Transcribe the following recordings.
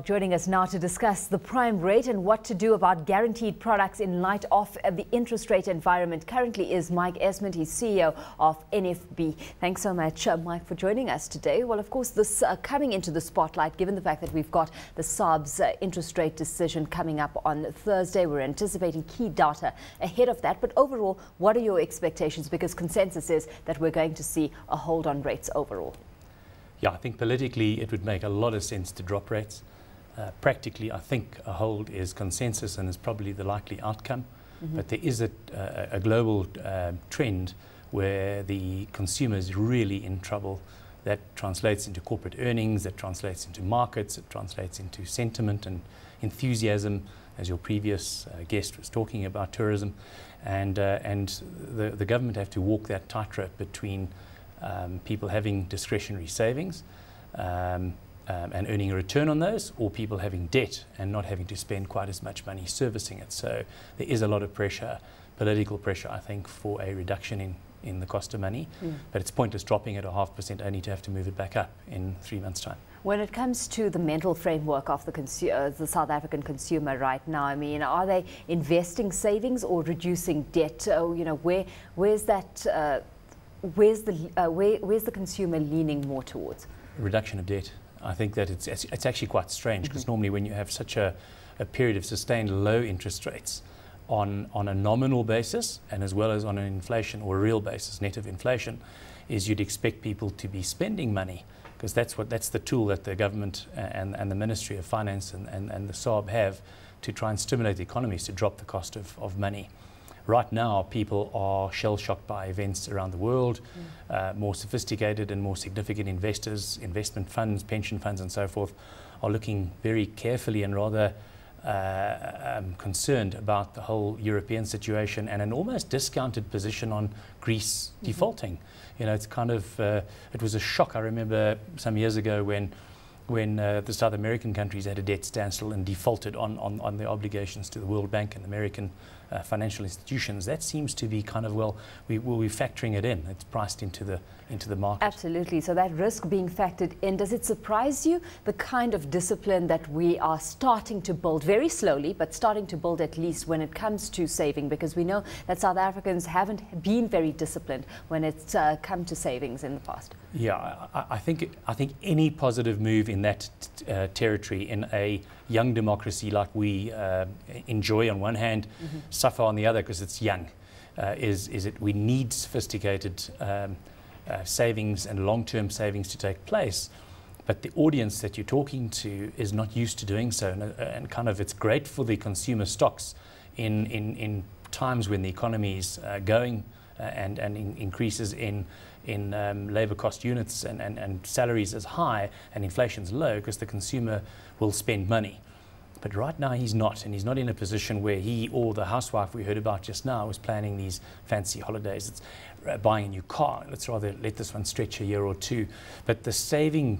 Joining us now to discuss the prime rate and what to do about guaranteed products in light of the interest rate environment currently is Mike Estment. He's CEO of NFB. Thanks so much, Mike, for joining us today. Well, of course, this coming into the spotlight, given the fact that we've got the SARB's interest rate decision coming up on Thursday. We're anticipating key data ahead of that. But overall, what are your expectations? Because consensus is that we're going to see a hold on rates overall. Yeah, I think politically it would make a lot of sense to drop rates. Practically, I think a hold is consensus and is probably the likely outcome. But there is a global trend where the consumer is really in trouble. That translates into corporate earnings, that translates into markets, it translates into sentiment and enthusiasm, as your previous guest was talking about tourism. And the government have to walk that tightrope between people having discretionary savings and earning a return on those, or people having debt and not having to spend quite as much money servicing it. So there is a lot of pressure, political pressure, I think, for a reduction in the cost of money. But it's pointless dropping it 0.5% only to have to move it back up in 3 months' time. When it comes to the mental framework of the South African consumer right now, I mean, are they investing savings or reducing debt? Where's that? Where's the consumer leaning more towards? Reduction of debt. I think that it's actually quite strange, because normally when you have such a period of sustained low interest rates on a nominal basis and as well as on an inflation or a real basis, net of inflation, is you'd expect people to be spending money, because that's the tool that the government and the Ministry of Finance and the SARB have to try and stimulate the economies to drop the cost of money. Right now, people are shell-shocked by events around the world. More sophisticated and more significant investors, investment funds, pension funds and so forth, are looking very carefully and rather concerned about the whole European situation and an almost discounted position on Greece defaulting. You know, it's kind of, it was a shock. I remember some years ago when the South American countries had a debt standstill and defaulted on their obligations to the World Bank and American financial institutions. That seems to be kind of, well, we're factoring it in. It's priced into the market. Absolutely. So that risk being factored in, does it surprise you, the kind of discipline that we are starting to build, very slowly, but starting to build at least when it comes to saving? Because we know that South Africans haven't been very disciplined when it's come to savings in the past. Yeah, I think any positive move in that territory in a young democracy like we enjoy on one hand, suffer on the other because it's young, we need sophisticated savings and long-term savings to take place. But the audience that you're talking to is not used to doing so, and kind of it's great for the consumer stocks in times when the economy is going and increases in labour cost units and salaries is high and inflation's low, because the consumer will spend money. But right now he's not, and he's not in a position where he or the housewife we heard about just now is planning these fancy holidays. It's buying a new car. Let's rather let this one stretch a year or two. But the saving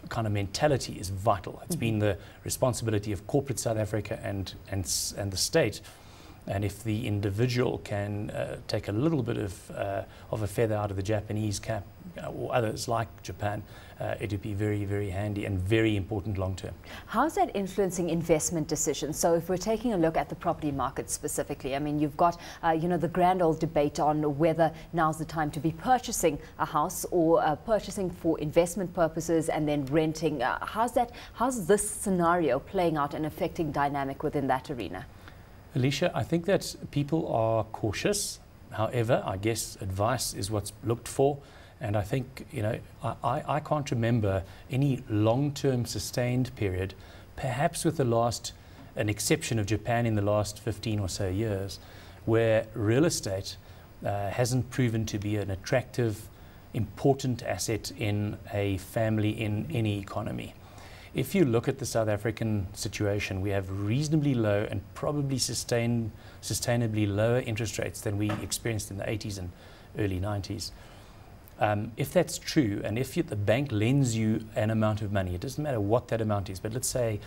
kind of mentality is vital. It's been the responsibility of corporate South Africa and the state. And if the individual can take a little bit of a feather out of the Japanese cap, or others like Japan, it would be very, very handy and very important long term. How's that influencing investment decisions? So if we're taking a look at the property market specifically, I mean, you've got the grand old debate on whether now's the time to be purchasing a house or purchasing for investment purposes and then renting. How's this scenario playing out and affecting dynamic within that arena? Alishia, I think that people are cautious. However, I guess advice is what's looked for. And I think, I can't remember any long-term sustained period, perhaps with an exception of Japan in the last 15 or so years, where real estate hasn't proven to be an attractive, important asset in a family in any economy. If you look at the South African situation, we have reasonably low and probably sustainably lower interest rates than we experienced in the 80s and early 90s. If that's true, and if the bank lends you an amount of money, it doesn't matter what that amount is, but let's say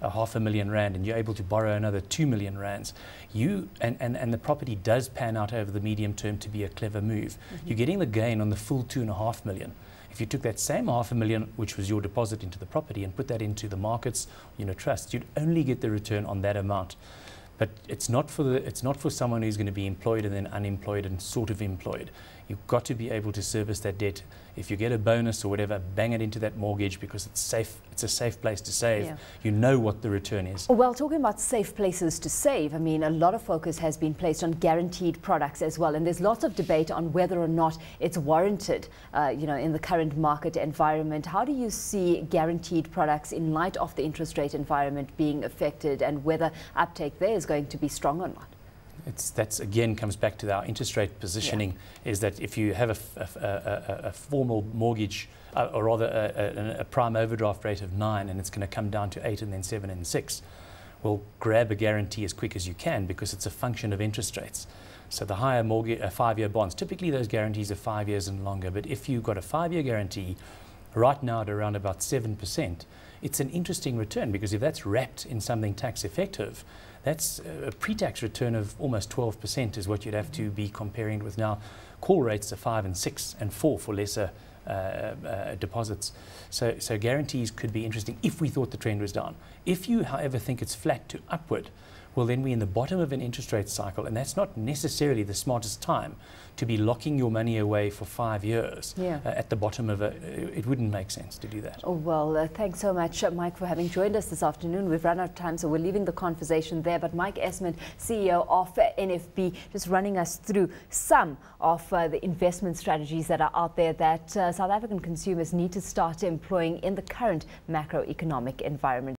R500,000 and you're able to borrow another 2 million rands, and the property does pan out over the medium term to be a clever move, you're getting the gain on the full 2.5 million. If you took that same $500,000, which was your deposit into the property, and put that into the markets, trust, you'd only get the return on that amount. But it's not for someone who's going to be employed and then unemployed and sort of employed. You've got to be able to service that debt. If you get a bonus or whatever, bang it into that mortgage because it's safe. It's a safe place to save. Yeah. You know what the return is. Well, talking about safe places to save, I mean, a lot of focus has been placed on guaranteed products as well, and there's lots of debate on whether or not it's warranted, in the current market environment. How do you see guaranteed products in light of the interest rate environment being affected, and whether uptake there is going to be strong or not? That's again comes back to our interest rate positioning. Yeah. Is that if you have a formal mortgage, or rather a prime overdraft rate of 9, and it's going to come down to 8 and then 7 and 6, well, grab a guarantee as quick as you can because it's a function of interest rates. So the higher mortgage, 5-year bonds, typically those guarantees are 5 years and longer. But if you've got a 5-year guarantee, right now at around about 7%, it's an interesting return because if that's wrapped in something tax effective, that's a pre-tax return of almost 12% is what you'd have to be comparing with now. Call rates are 5 and 6 and 4 for lesser deposits. So guarantees could be interesting if we thought the trend was down. If you, however, think it's flat to upward, well, then we're in the bottom of an interest rate cycle, and that's not necessarily the smartest time to be locking your money away for 5 years. Yeah. At the bottom of it wouldn't make sense to do that. Oh, well, thanks so much, Mike, for having joined us this afternoon. We've run out of time, so we're leaving the conversation there. But Mike Estment, CEO of NFB, just running us through some of the investment strategies that are out there that South African consumers need to start employing in the current macroeconomic environment.